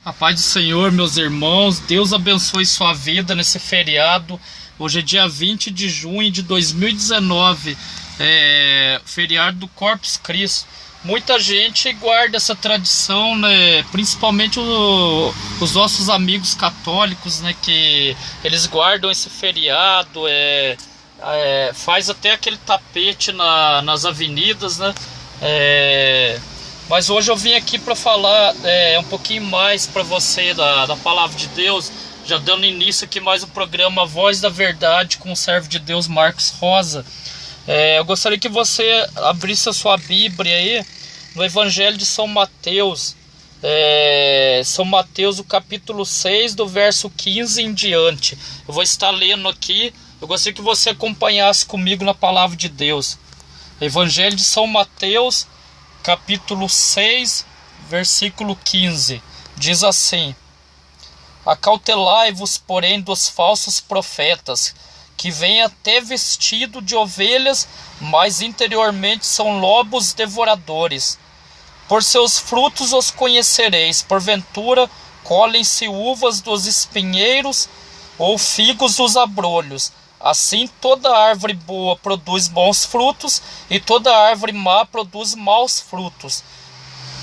A paz do Senhor, meus irmãos, Deus abençoe sua vida nesse feriado. Hoje é dia 20 de junho de 2019, feriado do Corpus Christi. Muita gente guarda essa tradição, né? Principalmente os nossos amigos católicos, né? Que eles guardam esse feriado, faz até aquele tapete nas avenidas, né? Mas hoje eu vim aqui para falar um pouquinho mais para você da palavra de Deus, já dando início aqui mais um programa Voz da Verdade com o servo de Deus Marcos Rosa. Eu gostaria que você abrisse a sua Bíblia aí no Evangelho de São Mateus, São Mateus, o capítulo 6, do verso 15 em diante. Eu vou estar lendo aqui, eu gostaria que você acompanhasse comigo na palavra de Deus. Evangelho de São Mateus, capítulo 6, versículo 15, diz assim: Acautelai-vos, porém, dos falsos profetas, que vêm até vestido de ovelhas, mas interiormente são lobos devoradores. Por seus frutos os conhecereis. Porventura colhem-se uvas dos espinheiros ou figos dos abrolhos. Assim toda árvore boa produz bons frutos, e toda árvore má produz maus frutos.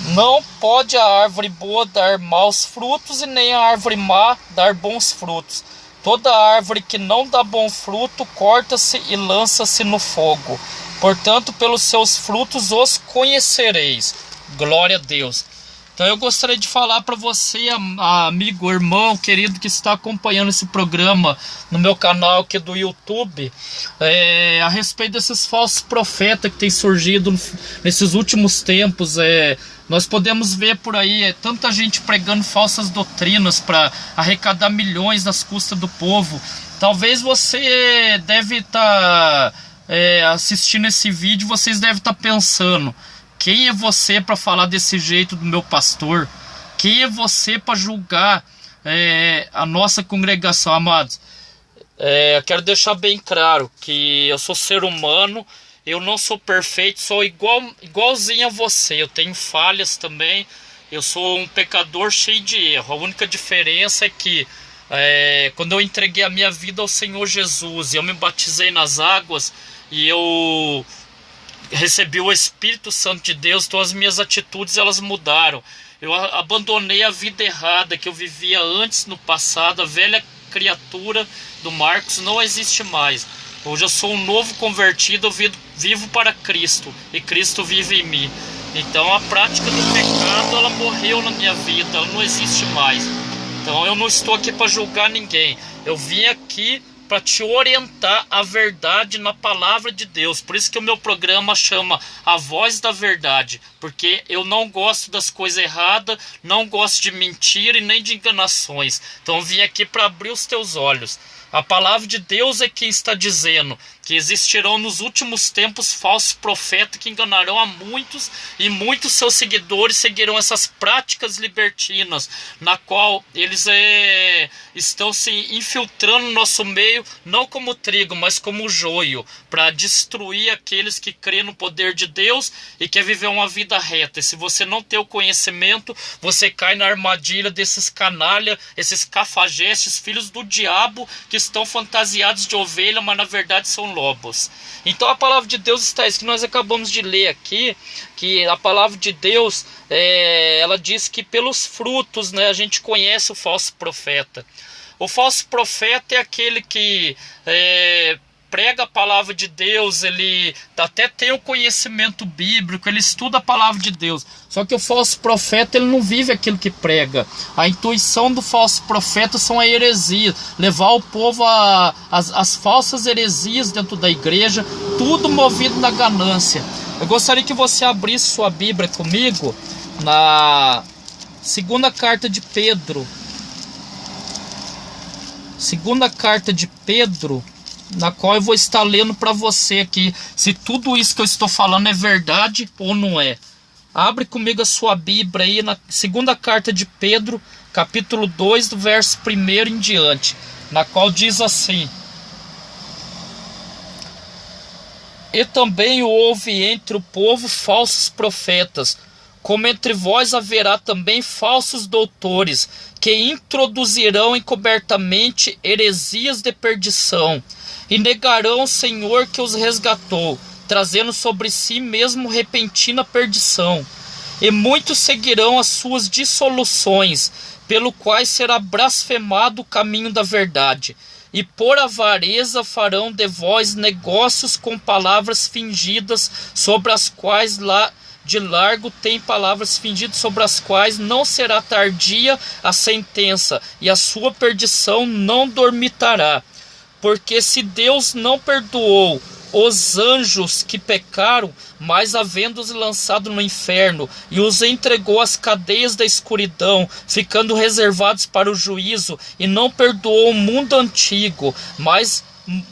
Não pode a árvore boa dar maus frutos, e nem a árvore má dar bons frutos. Toda árvore que não dá bom fruto corta-se e lança-se no fogo. Portanto, pelos seus frutos os conhecereis. Glória a Deus. Então eu gostaria de falar para você, amigo, irmão, querido, que está acompanhando esse programa no meu canal aqui do YouTube, a respeito desses falsos profetas que têm surgido nesses últimos tempos. Nós podemos ver por aí tanta gente pregando falsas doutrinas para arrecadar milhões nas custas do povo. Talvez você deve estar assistindo esse vídeo, vocês devem estar pensando: quem é você para falar desse jeito do meu pastor? Quem é você para julgar a nossa congregação, amados? Eu quero deixar bem claro que eu sou ser humano, eu não sou perfeito, sou igualzinho a você. Eu tenho falhas também, eu sou um pecador cheio de erro. A única diferença é que quando eu entreguei a minha vida ao Senhor Jesus, eu me batizei nas águas e eu recebi o Espírito Santo de Deus, então as minhas atitudes elas mudaram. Eu abandonei a vida errada que eu vivia antes, no passado. A velha criatura do Marcos não existe mais. Hoje eu sou um novo convertido, eu vivo para Cristo e Cristo vive em mim. Então a prática do pecado ela morreu na minha vida, ela não existe mais. Então eu não estou aqui para julgar ninguém. Eu vim aqui para te orientar a verdade na palavra de Deus. Por isso que o meu programa chama A Voz da Verdade, porque eu não gosto das coisas erradas, não gosto de mentira e nem de enganações. Então eu vim aqui para abrir os teus olhos. A palavra de Deus é quem está dizendo que existirão nos últimos tempos falsos profetas que enganarão a muitos, e muitos seus seguidores seguirão essas práticas libertinas, na qual eles estão se infiltrando no nosso meio, não como trigo, mas como joio, para destruir aqueles que crêem no poder de Deus e quer viver uma vida reta. E se você não tem o conhecimento, você cai na armadilha desses canalha, esses cafajestes, filhos do diabo, que estão fantasiados de ovelha, mas na verdade são lobos. Então a palavra de Deus está isso que nós acabamos de ler aqui, que a palavra de Deus ela diz que pelos frutos, né, a gente conhece o falso profeta. O falso profeta é aquele que prega a palavra de Deus, ele até tem o conhecimento bíblico, ele estuda a palavra de Deus. Só que o falso profeta, ele não vive aquilo que prega. A intuição do falso profeta são a heresia, levar o povo às falsas heresias dentro da igreja, tudo movido na ganância. Eu gostaria que você abrisse sua Bíblia comigo na segunda carta de Pedro. Segunda carta de Pedro, na qual eu vou estar lendo para você aqui se tudo isso que eu estou falando é verdade ou não é. Abre comigo a sua Bíblia aí na segunda carta de Pedro, capítulo 2, do verso 1 em diante, na qual diz assim: E também houve entre o povo falsos profetas, como entre vós haverá também falsos doutores, que introduzirão encobertamente heresias de perdição, e negarão o Senhor que os resgatou, trazendo sobre si mesmo repentina perdição. E muitos seguirão as suas dissoluções, pelo qual será blasfemado o caminho da verdade. E por avareza farão de vós negócios com palavras fingidas, sobre as quais de largo tem palavras fingidas, sobre as quais não será tardia a sentença, e a sua perdição não dormitará. Porque se Deus não perdoou os anjos que pecaram, mas havendo-os lançado no inferno, e os entregou às cadeias da escuridão, ficando reservados para o juízo, e não perdoou o mundo antigo, mas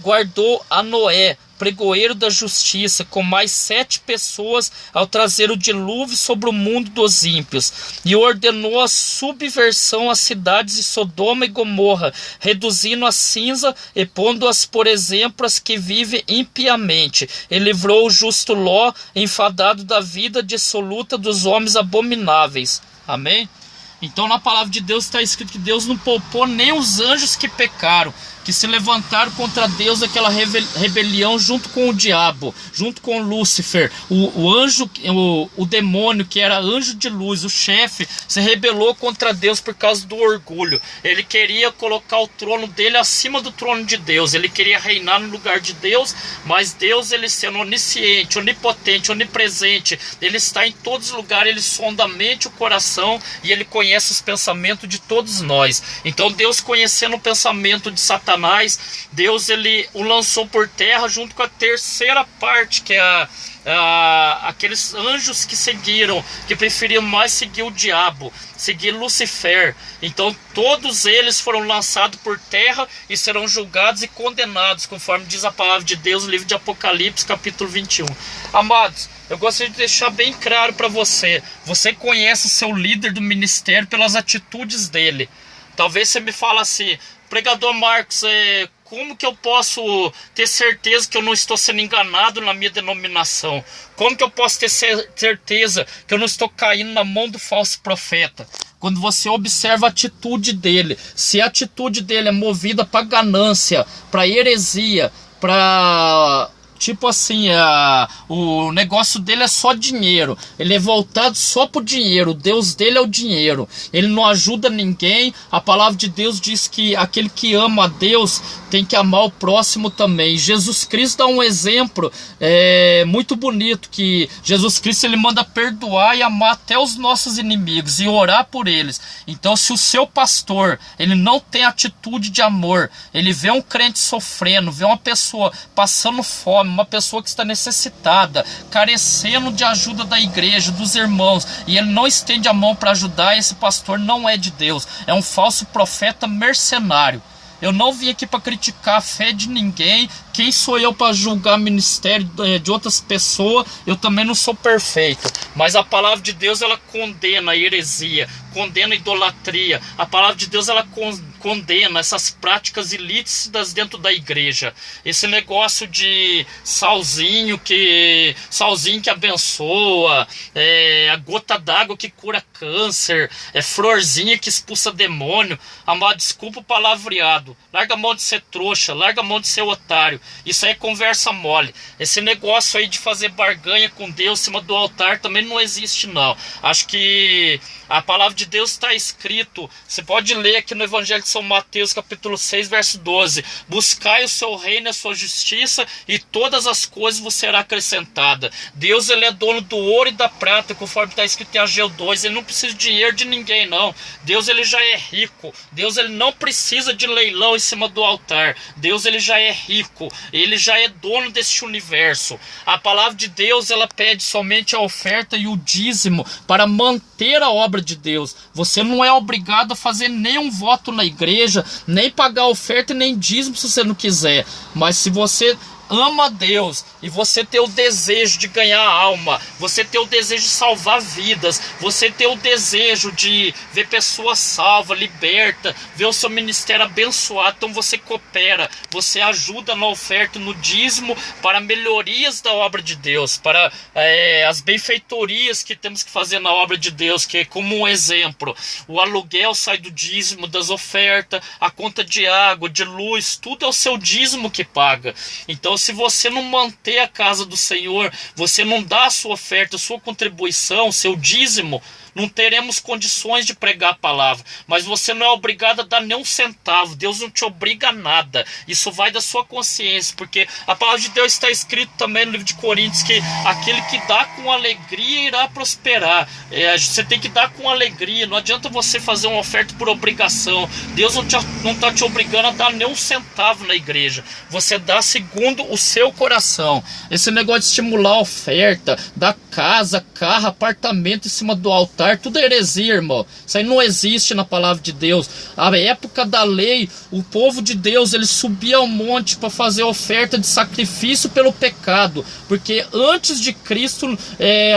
guardou a Noé, pregoeiro da justiça, com mais 7 pessoas, ao trazer o dilúvio sobre o mundo dos ímpios, e ordenou a subversão às cidades de Sodoma e Gomorra, reduzindo a cinza e pondo-as por exemplo as que vivem impiamente, e livrou o justo Ló, enfadado da vida dissoluta dos homens abomináveis. Amém? Então na palavra de Deus está escrito que Deus não poupou nem os anjos que pecaram, que se levantaram contra Deus, aquela rebelião junto com o diabo, junto com Lúcifer, o anjo, o demônio que era anjo de luz, o chefe, se rebelou contra Deus por causa do orgulho. Ele queria colocar o trono dele acima do trono de Deus, ele queria reinar no lugar de Deus, mas Deus, ele sendo onisciente, onipotente, onipresente, ele está em todos os lugares, ele sonda a mente e o coração, e ele conhece os pensamentos de todos nós. Então Deus, conhecendo o pensamento de Satanás, Deus, ele o lançou por terra junto com a terceira parte, que é aqueles anjos que seguiram, que preferiam mais seguir o diabo, seguir Lucifer. Então todos eles foram lançados por terra e serão julgados e condenados, conforme diz a palavra de Deus no livro de Apocalipse, capítulo 21. Amados, eu gostaria de deixar bem claro para você. Você conhece o seu líder do ministério pelas atitudes dele. Talvez você me fale assim: pregador Marcos, como que eu posso ter certeza que eu não estou sendo enganado na minha denominação? Como que eu posso ter certeza que eu não estou caindo na mão do falso profeta? Quando você observa a atitude dele. Se a atitude dele é movida para ganância, para heresia, para... tipo assim, o negócio dele é só dinheiro, ele é voltado só pro dinheiro, o Deus dele é o dinheiro, ele não ajuda ninguém. A palavra de Deus diz que aquele que ama a Deus tem que amar o próximo também. Jesus Cristo dá um exemplo muito bonito, que Jesus Cristo, ele manda perdoar e amar até os nossos inimigos e orar por eles. Então, se o seu pastor, ele não tem atitude de amor, ele vê um crente sofrendo, vê uma pessoa passando fome, uma pessoa que está necessitada, carecendo de ajuda da igreja, dos irmãos, e ele não estende a mão para ajudar, esse pastor não é de Deus, é um falso profeta mercenário. Eu não vim aqui para criticar a fé de ninguém. Quem sou eu para julgar ministério de outras pessoas? Eu também não sou perfeito. Mas a palavra de Deus, ela condena a heresia, condena a idolatria. A palavra de Deus, ela condena essas práticas ilícitas dentro da igreja. Esse negócio de salzinho que abençoa, a gota d'água que cura câncer, florzinha que expulsa demônio. Amado, desculpa o palavreado. Larga a mão de ser trouxa, larga a mão de ser otário. Isso aí é conversa mole. Esse negócio aí de fazer barganha com Deus em cima do altar também não existe, não. Acho que a palavra de Deus está escrito, você pode ler aqui no Evangelho de São Mateus, capítulo 6, verso 12. Buscai o seu reino e a sua justiça, e todas as coisas vos será acrescentada. Deus, ele é dono do ouro e da prata, conforme está escrito em Ageu 2. Ele não precisa de dinheiro de ninguém, não. Deus, ele já é rico. Deus, ele não precisa de leilão em cima do altar. Deus, ele já é rico. Ele já é dono deste universo. A palavra de Deus, ela pede somente a oferta e o dízimo para manter a obra de Deus. Você não é obrigado a fazer nenhum voto na igreja, nem pagar oferta e nem dízimo se você não quiser. Mas se você ama a Deus e você tem o desejo de ganhar alma, você tem o desejo de salvar vidas, você tem o desejo de ver pessoas salvas, libertas, ver o seu ministério abençoado, então você coopera, você ajuda na oferta, no dízimo, para melhorias da obra de Deus, para as benfeitorias que temos que fazer na obra de Deus, que é como um exemplo, o aluguel sai do dízimo, das ofertas, a conta de água, de luz, tudo é o seu dízimo que paga. Então, se você não manter a casa do Senhor, você não dá a sua oferta, a sua contribuição, seu dízimo, não teremos condições de pregar a palavra. Mas você não é obrigado a dar nem um centavo. Deus não te obriga a nada. Isso vai da sua consciência, porque a palavra de Deus está escrito também no livro de Coríntios que aquele que dá com alegria irá prosperar. Você tem que dar com alegria. Não adianta você fazer uma oferta por obrigação. Deus não está te obrigando a dar nem um centavo na igreja. Você dá segundo o seu coração. Esse negócio de estimular a oferta, dar casa, carro, apartamento em cima do altar, tudo é heresia, irmão. Isso aí não existe na palavra de Deus. A época da lei, o povo de Deus, ele subia ao monte para fazer oferta de sacrifício pelo pecado, porque antes de Cristo,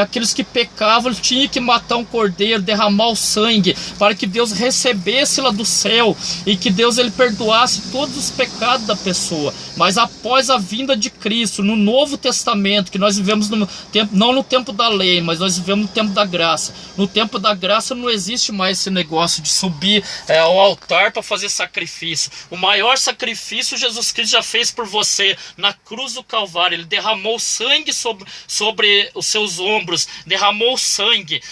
aqueles que pecavam tinham que matar um cordeiro, derramar o sangue, para que Deus recebesse lá do céu, e que Deus ele perdoasse todos os pecados da pessoa. Mas após a vinda de Cristo, no Novo Testamento, que nós vivemos no tempo, não no tempo da lei, mas nós vivemos no tempo da graça. No tempo da graça não existe mais esse negócio de subir ao altar para fazer sacrifício. O maior sacrifício Jesus Cristo já fez por você na cruz do Calvário. Ele derramou sangue sobre os seus ombros, derramou sangue.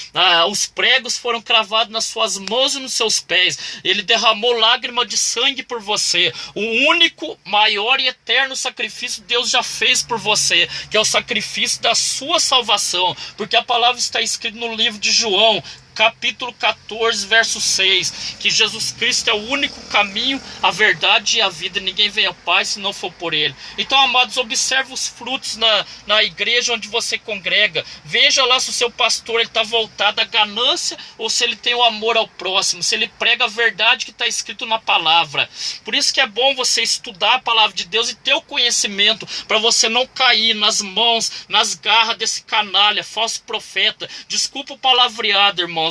Os pregos foram cravados nas suas mãos e nos seus pés. Ele derramou lágrima de sangue por você. O único, maior e eterno sacrifício Deus já fez por você, que é o sacrifício da sua salvação, porque a palavra está escrita no livro de João, capítulo 14, verso 6, que Jesus Cristo é o único caminho, a verdade e a vida. Ninguém vem ao Pai se não for por Ele. Então, amados, observe os frutos na igreja onde você congrega. Veja lá se o seu pastor está voltado à ganância ou se ele tem o amor ao próximo, se ele prega a verdade que está escrito na palavra. Por isso que é bom você estudar a palavra de Deus e ter o conhecimento, para você não cair nas mãos, nas garras desse canalha, falso profeta. Desculpa o palavreado, irmão.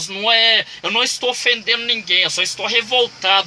Eu não estou ofendendo ninguém, eu só estou revoltado